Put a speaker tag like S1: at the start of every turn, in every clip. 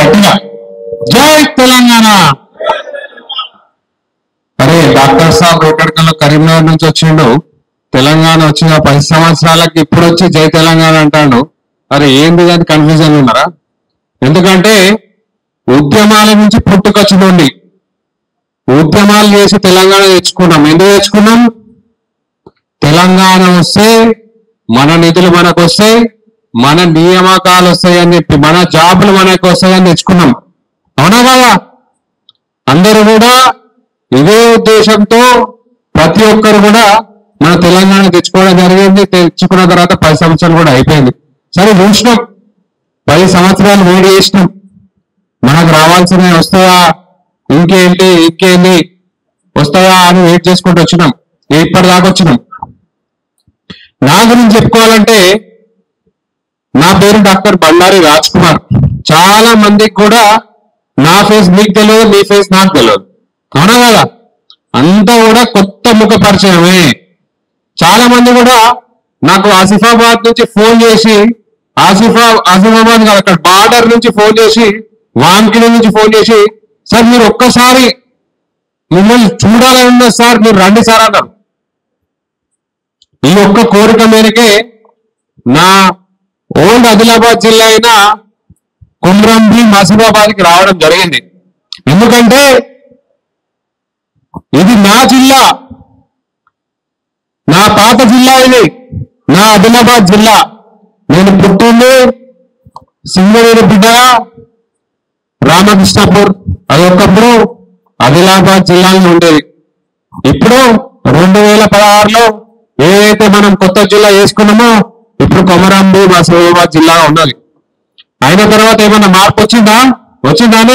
S1: గట్టిగా జై తెలంగాణ. అరే డాక్టర్ సాబ్ ఎక్కడికల్లో కరీంనగర్ నుంచి వచ్చిండు, తెలంగాణ వచ్చిన 10 సంవత్సరాలకి ఇప్పుడు వచ్చి జై తెలంగాణ అంటాడు. అరే ఏంది అని కన్ఫ్యూజన్ ఉన్నారా? ఎందుకంటే ఉద్యమాల నుంచి పుట్టుకొచ్చినండి, ఉద్యమాలు చేసి తెలంగాణ తెచ్చుకున్నాం. ఎందుకు తెచ్చుకున్నాం? తెలంగాణ వస్తే మన నిధులు మనకు వస్తాయి, మన నియామకాలు వస్తాయని చెప్పి, మన జాబులు మనకు వస్తాయని తెచ్చుకున్నాం. అవునా కదా? అందరూ కూడా ఇదే ఉద్దేశంతో ప్రతి ఒక్కరు కూడా మన తెలంగాణ తెచ్చుకోవడం జరిగింది. తెచ్చుకున్న తర్వాత 10 సంవత్సరాలు కూడా అయిపోయింది. సరే చూసినాం, 10 సంవత్సరాలు వేడి చేసినాం. మనకు రావాల్సినవి వస్తాయా, ఇంకేంటి వస్తాయా అని వెయిట్ చేసుకుంటూ వచ్చినాం. ఇప్పటిదాకా వచ్చినాం. నా గురించి చెప్పుకోవాలంటే నా పేరు డాక్టర్ బండారి రాజ్ కుమార్. చాలా మందికి కూడా నా ఫేస్ మీకు తెలియదు, మీ ఫేస్ నాకు తెలియదు. అవునా కదా? అంతా కూడా కొత్త ముఖ పరిచయమే. చాలా మంది కూడా నాకు ఆసిఫాబాద్ నుంచి ఫోన్ చేసి, ఆసిఫాబాద్ కాదు అక్కడ బార్డర్ నుంచి ఫోన్ చేసి, వాంకిడి నుంచి ఫోన్ చేసి, సార్ మీరు ఒక్కసారి మిమ్మల్ని చూడాలని ఉన్నది సార్, మీరు రండి సార్ అన్నారు. ఈ ఒక్క కోరిక మేరకే నా ఓల్డ్ ఆదిలాబాద్ జిల్లా అయిన కుమ్రంభీం ఆసిఫాబాద్కి రావడం జరిగింది. ఎందుకంటే ఇది నా జిల్లా, నా పాత జిల్లా, ఇది నా ఆదిలాబాద్ జిల్లా. నేను పుట్టింది సింగరేణి బిడ్డ రామకృష్ణపూర్. అది ఒకప్పుడు ఆదిలాబాద్ జిల్లాలో ఉండేది. ఇప్పుడు 2016లో ఏదైతే మనం కొత్త జిల్లా వేసుకున్నామో ఇప్పుడు కొమరంభీం ఆసిఫాబాద్ జిల్లా ఉన్నది. అయిన తర్వాత ఏమన్నా మార్పు వచ్చిందా?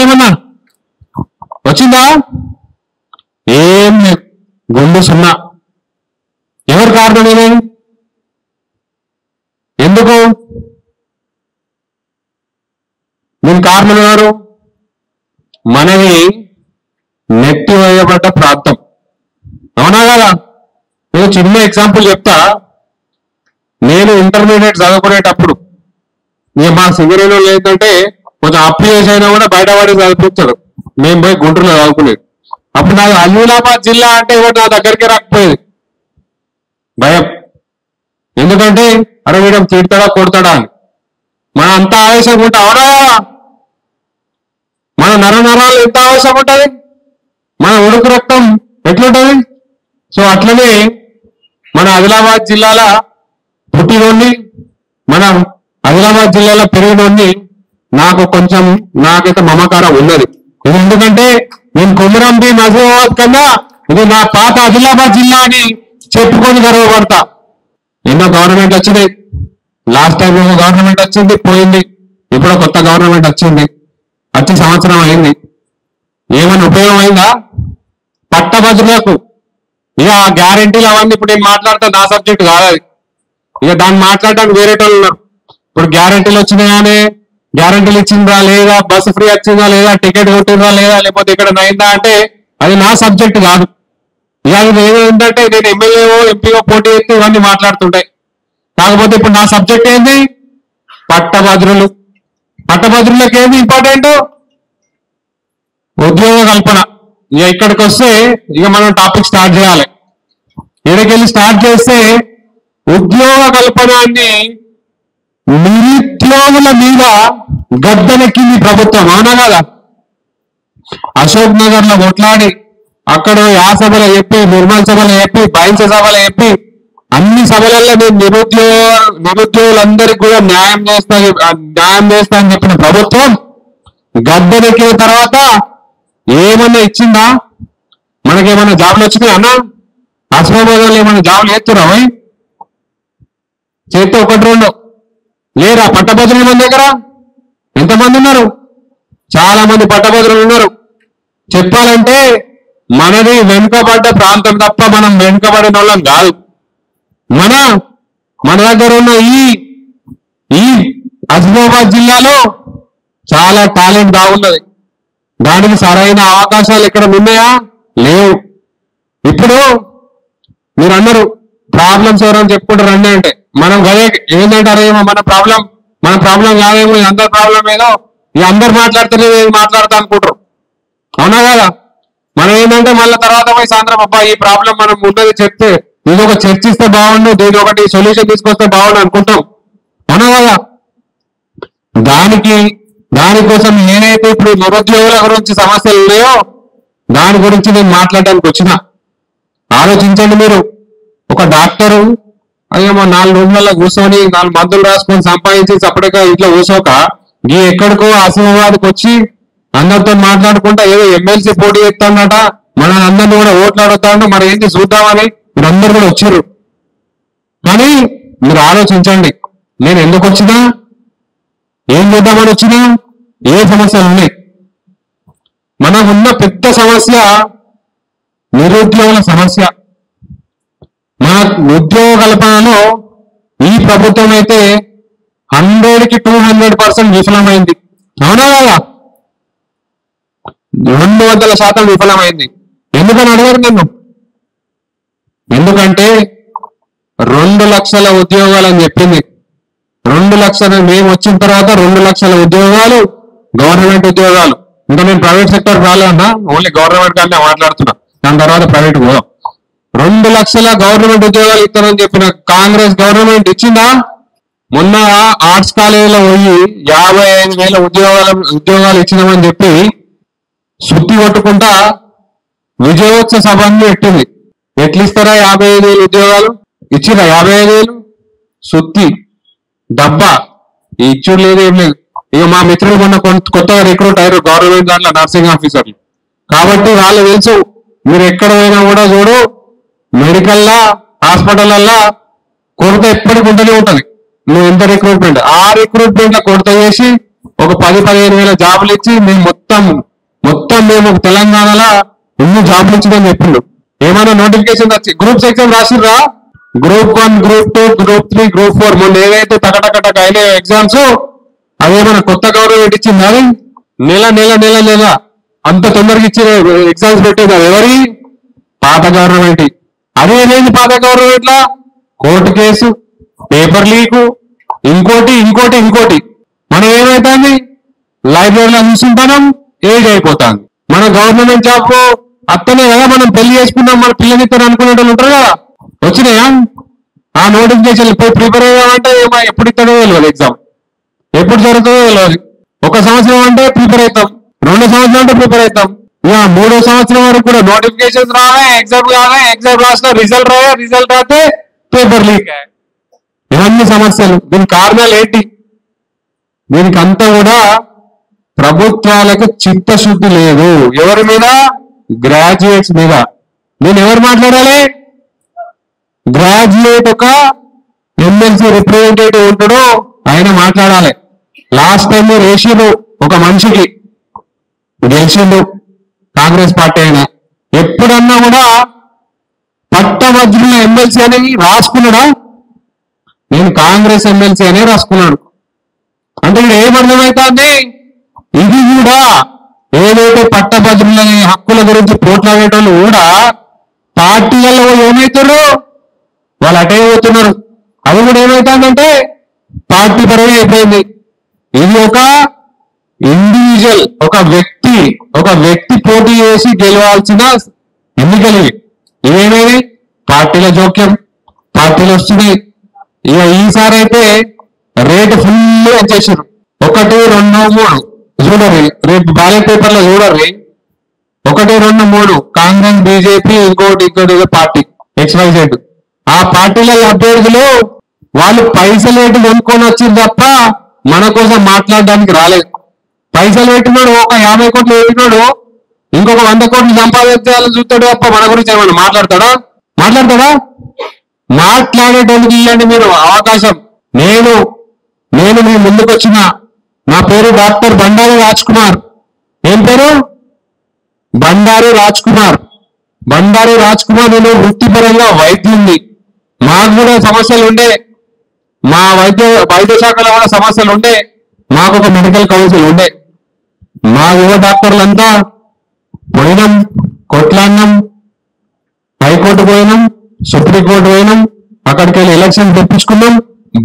S1: ఏమన్నా వచ్చిందా? ఏం లేదు, గుండు సున్నా. ఎవరు కారణం ఇది? ఎందుకు దీని కారణం ఎవరు? మనది నెట్టి వేయబడ్డ ప్రాంతం. అవునా కదా? నేను చిన్న ఎగ్జాంపుల్ చెప్తా. నేను ఇంటర్మీడియట్ చదువుకునేటప్పుడు మా సింగరేణిలో ఏంటంటే కొంచెం అప్పు చేసి అయినా కూడా బయటపడి చదివించాడు. మేము పోయి గుంటూరులో చదువుకునేది. అప్పుడు నాకు ఆదిలాబాద్ జిల్లా అంటే ఎవరు నా దగ్గరికి రాకపోయేది, భయం. ఎందుకంటే అరే వీడం తిడతాడా కొడతాడా అని. మన అంత ఆవేశంగా ఉంటా. అవునా? మన నరనరాలు ఎంత ఆవేశం ఉంటుంది, మన ఉడుకు రక్తం ఎట్లుంటుంది. సో అట్లనే మన ఆదిలాబాద్ జిల్లాల పుట్టినోడిని, మన ఆదిలాబాద్ జిల్లాలో పెరిగినోడిని నాకైతే మమకారం ఉన్నది. ఇది ఎందుకంటే నేను కొమరంభీం ఆసిఫాబాద్ కన్నా ఇది నా పాత ఆదిలాబాద్ జిల్లా అని చెప్పుకొని గర్వపడతా. ఎన్నో గవర్నమెంట్ వచ్చినాయి. లాస్ట్ టైం ఒక గవర్నమెంట్ వచ్చింది, పోయింది. ఇప్పుడు కొత్త గవర్నమెంట్ వచ్చింది, వచ్చి సంవత్సరం అయింది. ఏమైనా ఉపయోగం అయిందా? పట్టభద్రులకు ఇక గ్యారెంటీలు అవన్నీ ఇప్పుడు నేను మాట్లాడతా, నా సబ్జెక్ట్ కాదు అది. ఇక దాన్ని మాట్లాడడానికి వేరే వాళ్ళు ఉన్నారు. ఇప్పుడు గ్యారెంటీలు వచ్చినాయనే, గ్యారెంటీలు ఇచ్చిందా లేదా, బస్సు ఫ్రీ వచ్చిందా లేదా, టికెట్ కొట్టిందా లేదా, లేకపోతే ఇక్కడ అయిందా అంటే అది నా సబ్జెక్ట్ కాదు. ఇక ఇది ఏంటంటే నేను ఎమ్మెల్యేఓ ఎంపీఓ పోటీ చేస్తే ఇవన్నీ మాట్లాడుతుంటాయి. కాకపోతే ఇప్పుడు నా సబ్జెక్ట్ ఏంది? పట్టభద్రులు. పట్టభద్రులకు ఏంది ఇంపార్టెంట్? ఉద్యోగ కల్పన. ఇక ఇక్కడికి వస్తే ఇక మనం టాపిక్ స్టార్ట్ చేయాలి. ఇక్కడికెళ్ళి స్టార్ట్ చేస్తే ఉద్యోగ కల్పనాన్ని నిరుద్యోగుల మీద గద్దెనెక్కింది ప్రభుత్వం. అవునా కదా? అశోక్ నగర్ లో కొట్లాడి, అక్కడ సభలో చెప్పి, నిర్మల్ సభలో చెప్పి, బైన్స్ సభలో చెప్పి, అన్ని సభలలో నేను నిరుద్యోగులందరికీ కూడా న్యాయం చేస్తా అని చెప్పిన ప్రభుత్వం గద్దెనెక్కిన తర్వాత ఏమన్నా ఇచ్చిందా? మనకేమన్నా జాబులు వచ్చినాయి అన్నా? ఆసిఫాబాద్ ఏమన్నా జాబులు చేస్తున్నావా? చేస్తే 1-2 లేరా? పట్టభద్రులు మన దగ్గర ఎంతమంది ఉన్నారు? చాలా మంది పట్టభద్రులు ఉన్నారు. చెప్పాలంటే మనది వెనుకబడ్డ ప్రాంతం తప్ప మనం వెనుకబడిన వాళ్ళం కాదు. మన దగ్గర ఉన్న ఈ ఆసిఫాబాద్ జిల్లాలో చాలా టాలెంట్ బాగున్నది. దానికి సరైన అవకాశాలు ఎక్కడ ఉన్నాయా? లేవు. ఇప్పుడు మీరు అన్నారు ప్రాబ్లమ్స్ ఎవరైనా చెప్పుకుంటారు రండి అంటే, మనం గదే ఏంటంటారేమో మన ప్రాబ్లం కాదేమో, అందరి ప్రాబ్లం ఏదో ఇక అందరు మాట్లాడితేనే మాట్లాడతా అనుకుంటారు. అవునా కదా? మనం ఏంటంటే మళ్ళీ తర్వాత పోయి సాయంత్రం అబ్బా ఈ ప్రాబ్లం మనం ఉన్నది చెప్తే ఇది ఒక చర్చిస్తే బాగుండు, దీని ఒకటి సొల్యూషన్ తీసుకొస్తే బాగుండు అనుకుంటాం. అవునా కదా? దానికోసం నేనైతే ఇప్పుడు నిరుద్యోగుల గురించి సమస్యలు ఉన్నాయో దాని గురించి నేను మాట్లాడడానికి వచ్చిన. ఆలోచించండి మీరు. ఒక డాక్టరు అదేమో 4 రోజులలో కూర్చొని 4 మందులు రాసుకొని సంపాదించి అప్పటికే ఇంట్లో కూర్చోక ఈ ఎక్కడికో ఆసిఫాబాద్కి వచ్చి అందరితో మాట్లాడుకుంటా ఏదో ఎమ్మెల్సీ పోటీ చేస్తాడట, మన అందరిని కూడా ఓట్లు అడుగుతాడు, మరి ఏంటి చూద్దామని మీరు అందరు కూడా వచ్చారు. కానీ మీరు ఆలోచించండి, నేను ఎందుకు వచ్చినా, ఏం చేద్దామని వచ్చినా, ఏ సమస్యలు ఉన్నాయి? మనకున్న పెద్ద సమస్య నిరుద్యోగుల సమస్య. మన ఉద్యోగ కల్పనలో ఈ ప్రభుత్వం అయితే 100కి 200% విఫలమైంది. అవునా కదా? 200% విఫలమైంది. ఎందుకని అడగారు నిన్ను? ఎందుకంటే 2 లక్షల ఉద్యోగాలు అని చెప్పింది. 2 లక్షలు మేము వచ్చిన తర్వాత 2 లక్షల ఉద్యోగాలు గవర్నమెంట్ ఉద్యోగాలు. ఇంకా నేను ప్రైవేట్ సెక్టర్ రాలేదన్నా, ఓన్లీ గవర్నమెంట్ కానీ మాట్లాడుతున్నా, దాని తర్వాత ప్రైవేట్ పోదాం. 2 లక్షల గవర్నమెంట్ ఉద్యోగాలు ఇస్తానని చెప్పిన కాంగ్రెస్ గవర్నమెంట్ ఇచ్చిందా? మొన్న ఆర్ట్స్ కాలేజీలో పోయి 55,000 ఉద్యోగాలు ఇచ్చినామని చెప్పి సుత్తి కొట్టుకుంటా విజయోత్సవ సభని పెట్టింది. ఎట్లిస్తారా 55,000 ఉద్యోగాలు? ఇచ్చిరా 55,000? సుత్తి డబ్బా ఇచ్చుడు లేదు, ఏం లేదు. ఇక మా మిత్రులు మొన్న కొత్తగా రిక్రూట్ అయ్యారు గవర్నమెంట్ దాంట్లో నర్సింగ్ ఆఫీసర్లు. కాబట్టి వాళ్ళు తెలుసు, మీరు ఎక్కడ పోయినా కూడా చూడు మెడికల్లా హాస్పిటల్లా కొరత ఎప్పటికి ఉంటూనే ఉంటుంది. నువ్వు ఎంత రిక్రూట్మెంట్, ఆ రిక్రూట్మెంట్ లో కొరత చేసి ఒక 10-15 జాబులు ఇచ్చి మేము మొత్తం మేము తెలంగాణలో ఎన్ని జాబులు ఇచ్చిందని చెప్పిండు. ఏమైనా నోటిఫికేషన్ వచ్చి గ్రూప్స్ ఎగ్జామ్ రాసిర్రా? గ్రూప్ 1, గ్రూప్ 2, గ్రూప్ 3, గ్రూప్ 4 మొన్న ఏదైతే టకటక అయిన ఎగ్జామ్స్ అదేమైనా కొత్త గవర్నమెంట్ ఇచ్చింది? అది నెల అంత తొందరగా ఇచ్చిన ఎగ్జామ్స్ పెట్టేది అది ఎవరి? పాత గవర్నమెంట్. అదేమైంది పాత గవర్నమెంట్ లా? కోర్టు కేసు, పేపర్ లీకు, ఇంకోటి మనం ఏమైతుంది? లైబ్రరీలో చూసుకుంటాం, ఏజ్ అయిపోతాం. మన గవర్నమెంట్ జాబ్ అత్తనే కదా మనం పెళ్లి చేసుకున్నాం, మన పిల్లనిస్తారు అనుకునే వాళ్ళు ఉంటారు కదా, వచ్చినాయా? ఆ నోటిఫికేషన్ పోయి ప్రిపేర్ అయ్యామంటే ఎప్పుడు ఇస్తాడో తెలియదు, ఎగ్జామ్ ఎప్పుడు జరుగుతుందో తెలియదు. 1 సంవత్సరం అంటే ప్రిపేర్ అవుతాం, 2 సంవత్సరం అంటే ప్రిపేర్ అవుతాం, ఇక 3వ సంవత్సరం వరకు కూడా నోటిఫికేషన్ రావే, ఎగ్జామ్ రాసిన రిజల్ట్ రాస్తే పేపర్ లీక్. ఇవన్నీ సమస్యలు. దీనికి కారణాలు ఏంటి? దీనికి అంతా కూడా ప్రభుత్వాలకు చిత్తశుద్ధి లేదు. ఎవరి మీద? గ్రాడ్యుయేట్స్ మీద. నేను ఎవరు మాట్లాడాలి? గ్రాడ్యుయేట్ ఒక ఎమ్మెల్సీ రిప్రజెంటేటివ్ ఉంటాడో ఆయన మాట్లాడాలి. లాస్ట్ టైం రేషియో ఒక మనిషికి గెలిచిండు కాంగ్రెస్ పార్టీ అయినా, ఎప్పుడన్నా కూడా పట్టభద్రుల ఎమ్మెల్సీ అని రాసుకున్నాడా? నేను కాంగ్రెస్ ఎమ్మెల్సీ అనే రాసుకున్నాడు. అంటే ఇక్కడ ఏమర్థమవుతుంది? ఇది కూడా ఏదైతే పట్టభద్రుల హక్కుల గురించి పోట్లాడేటోళ్ళు కూడా పార్టీలలో ఏమవుతారు? వాళ్ళు అటే పోతున్నారు. అది కూడా ఏమవుతుందంటే పార్టీ పరంగా అయిపోయింది. ఇది ఒక ఇండివిజువల్, ఒక వ్యక్తి పోటీ చేసి గెలవాల్సిన ఎన్నికలు ఇవేమైనా పార్టీల జోక్యం, పార్టీలు వస్తున్నాయి. ఇక ఈసారి అయితే రేటు ఫుల్ వచ్చేసారు. 1, 2, 3 చూడరు, రేపు బ్యాలెట్ పేపర్లో చూడరు. 1, 2, 3 కాంగ్రెస్, బీజేపీ, ఇంకోటి పార్టీ XYZ. ఆ పార్టీల అభ్యర్థులు వాళ్ళు పైసలు పెట్టి కొనుక్కొని వచ్చింది తప్ప మన కోసం మాట్లాడడానికి రాలేదు. పైసలు పెట్టినాడు, ఒక 50 కోట్లు పెట్టినాడు, ఇంకొక 100 కోట్లు సంపాదించాలని చూస్తాడు తప్ప మన గురించి ఏమన్నా మాట్లాడతాడా? మాట్లాడేటోళ్ళకి ఇవ్వండి మీరు అవకాశం. నేను మీ ముందుకు వచ్చిన, నా పేరు డాక్టర్ బండారి రాజ్ కుమార్. ఏం పేరు? బండారి రాజ్ కుమార్. నేను వృత్తిపరంగా వైద్యుని. మాకు కూడా సమస్యలు ఉండే, మా వైద్య శాఖలో కూడా సమస్యలు ఉండే, మాకు ఒక మెడికల్ కౌన్సిల్ ఉండే. మా యువ డాక్టర్లంతా పోయినాం, కొట్లాడినాం, హైకోర్టు పోయినాం, సుప్రీంకోర్టు పోయినాం, అక్కడికి వెళ్ళి ఎలక్షన్ తెప్పించుకున్నాం,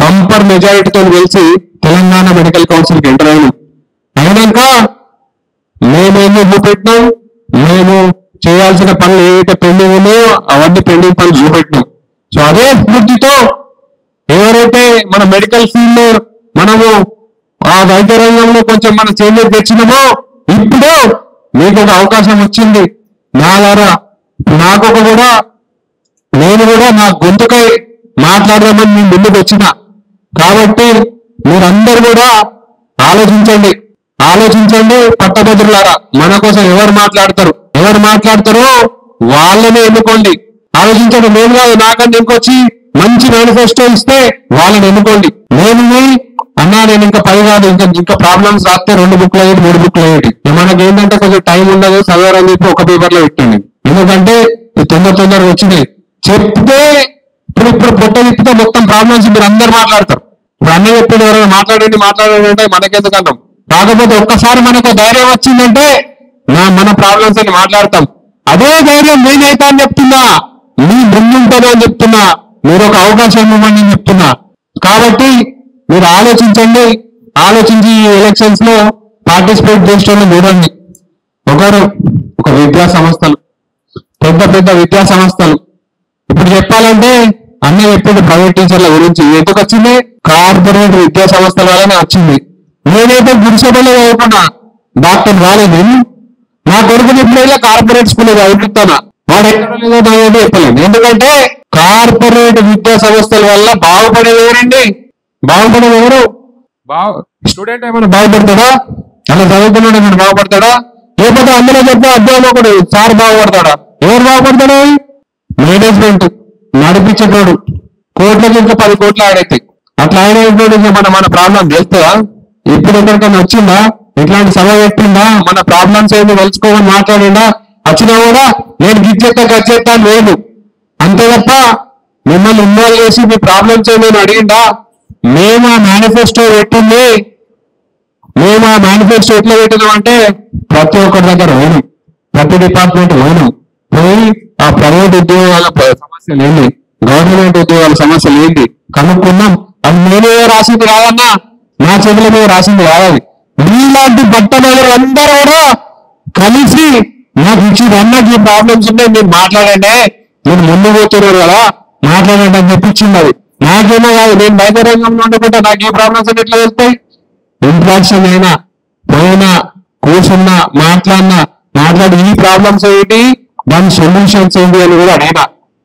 S1: బంపర్ మెజారిటీతో గెలిచి తెలంగాణ మెడికల్ కౌన్సిల్కి ఎంటర్ అయినాం. అయినాక మేమేమో చూపెట్టినాం, మేము చేయాల్సిన పనులు ఏవైతే పెండింగ్ ఉన్నాయో అవన్నీ పెండింగ్ పనులు చూపెట్టినాం. సో అదే స్ఫూర్తితో ఎవరైతే మన మెడికల్ ఫీల్డ్ లో మనము ఆ వైద్య రంగంలో కొంచెం మన చేంజెస్ తెచ్చినామో ఇప్పుడు మీకు ఒక అవకాశం వచ్చింది నా ద్వారా. నాకు కూడా నేను కూడా నా గొంతుకై మాట్లాడదామని మీ ముందుకు వచ్చిన. కాబట్టి మీరందరూ కూడా ఆలోచించండి, ఆలోచించండి పట్టభద్రులారా. మన కోసం ఎవరు మాట్లాడతారో వాళ్ళనే ఎన్నుకోండి. ఆలోచించండి. నేను కాదు, నాకన్నా ఇంకొచ్చి మంచి మేనిఫెస్టో ఇస్తే వాళ్ళని ఎన్నుకోండి. నేను ఇంకా 10 కాదు, ఇంకా ప్రాబ్లమ్స్ రాస్తే 2 బుక్లు అయ్యేది, 3 బుక్లు అయ్యేది. మనకి ఏంటంటే కొంచెం టైం ఉండదు, చదవరని చెప్పి ఒక పేపర్ లో పెట్టండి. ఎందుకంటే తొందరగా వచ్చినాయి చెప్తే ఇప్పుడు పొట్ట తిప్పితే మొత్తం ప్రాబ్లమ్స్ మీరు అందరు మాట్లాడతారు. ఇప్పుడు అన్నీ చెప్పేది ఎవరైనా మాట్లాడండి అంటే మనకెందుకు అన్నాం. కాకపోతే ఒక్కసారి మనకు ధైర్యం వచ్చిందంటే మన ప్రాబ్లమ్స్ అని మాట్లాడతాం. అదే ధైర్యం నేనైతే అని చెప్తున్నా, మీ ముందుంటాను అని చెప్తున్నా, మీరు ఒక అవకాశం ఇవ్వండి అని చెప్తున్నా. కాబట్టి మీరు ఆలోచించండి, ఆలోచించి ఈ ఎలక్షన్స్ లో పార్టిసిపేట్ చేసేటోళ్ళు చూడండి. ఒక విద్యా సంస్థలు, పెద్ద విద్యా సంస్థలు. ఇప్పుడు చెప్పాలంటే అన్నీ చెప్పేది ప్రైవేట్ టీచర్ల గురించి. ఎందుకు వచ్చింది? కార్పొరేట్ విద్యా సంస్థల వల్లనే వచ్చింది. నేనైతే గుడిసెడలో చదువుకున్నా, డాక్టర్ రాలేదు. నా కొడుకుని ఇప్పుడైనా కార్పొరేట్ స్కూల్లో చదువుతానా, వాడు ఎక్కడ లేదో చదివేది చెప్పలేదు. ఎందుకంటే కార్పొరేట్ విద్యా సంస్థల వల్ల బాగుపడేది ఎవరండి? బాగుపడేది ఎవరు? స్టూడెంట్ ఏమైనా బాగుపడతాడా? అలా చదువుకున్నాడు ఏమైనా బాగుపడతాడా? లేకపోతే అందులో చెప్పే అధ్యాపకుడు సార్ బాగుపడతాడా? ఎవరు బాగుపడతాడు? మేనేజ్మెంట్ నడిపించేటోడు. కోట్లకి ఇంకా 10 కోట్లు ఆడైతాయి. అట్లా ఆడేటోడు మన ప్రాబ్లం తెలుస్తుందా? ఇప్పుడు ఎక్కడికైనా వచ్చిందా? ఇట్లాంటి సభ పెట్టిందా? మన ప్రాబ్లమ్స్ ఏంది తెలుసుకోమని మాట్లాడిందా? వచ్చినా కూడా నేను గజ్జెత్తా లేదు అంతే తప్ప మిమ్మల్ని ఇన్వాల్వ్ చేసి మీ ప్రాబ్లమ్స్ ఏమైనా అడిగిందా? మేము ఆ మేనిఫెస్టో ఎట్లా పెట్టినాం అంటే ప్రతి ఒక్కరి దగ్గర పోయినాం, ప్రతి డిపార్ట్మెంట్ పోయి ఆ ప్రైవేట్ ఉద్యోగాల సమస్యలు ఏంటి, గవర్నమెంట్ ఉద్యోగాల సమస్యలు ఏంటి కనుక్కున్నాం. అది నేనే రాసింది కాదన్నా, నా చేతుల మీద రాసింది కాదు. మీలాంటి బట్టలు అందరూ కూడా కలిసి నాకు ఇచ్చి ఈ ప్రాబ్లమ్స్ ఉన్నాయి, మీరు మాట్లాడండి, నేను ముందు పోతున్నారు కదా మాట్లాడండి అని చెప్పించింది. అది నాకేమో కాదు, నేను బయట రంగంలో ఉండకుండా నాకు ఈ ప్రాబ్లమ్స్ అని ఎట్లా వెళ్తాయి? ఇంట్రాక్షన్ అయినా పోయినా కూర్చున్నా మాట్లాడి ఈ ప్రాబ్లమ్స్ ఏంటి, దాని సొల్యూషన్స్ ఏంటి అని కూడా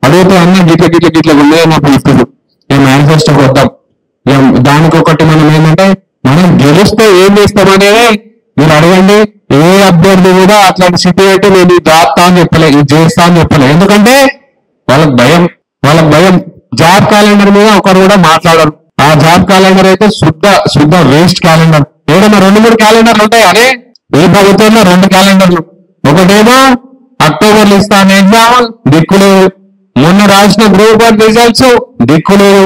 S1: అడిగితే అన్న గిట్ల ఉన్నాయన్నప్పుడు ఇప్పుడు నేను మేనిఫెస్టోకి వద్దాం. దానికొకటి మనం ఏంటంటే మనం గెలిస్తే ఏం చేస్తామనేది మీరు అడగండి. ఏ అభ్యర్థి కూడా అట్లాంటి సిటీ పెట్టి నేను ఇది దాస్తా అని చెప్పలే, ఇది చేస్తా అని చెప్పలే. ఎందుకంటే వాళ్ళకి భయం. జాబ్ క్యాలెండర్ మీద ఒకరు కూడా మాట్లాడరు. ఆ జాబ్ క్యాలెండర్ అయితే శుద్ధ వేస్ట్ క్యాలెండర్. ఏదైనా 2-3 క్యాలెండర్లు ఉంటాయి అనే ఏ ప్రభుత్వంలో 2 క్యాలెండర్లు. ఒకటేమో అక్టోబర్లో ఇస్తాను ఎగ్జామ్, దిక్కులేదు. మొన్న రాసిన గ్రూప్ 1 రిజల్ట్స్ దిక్కులేదు.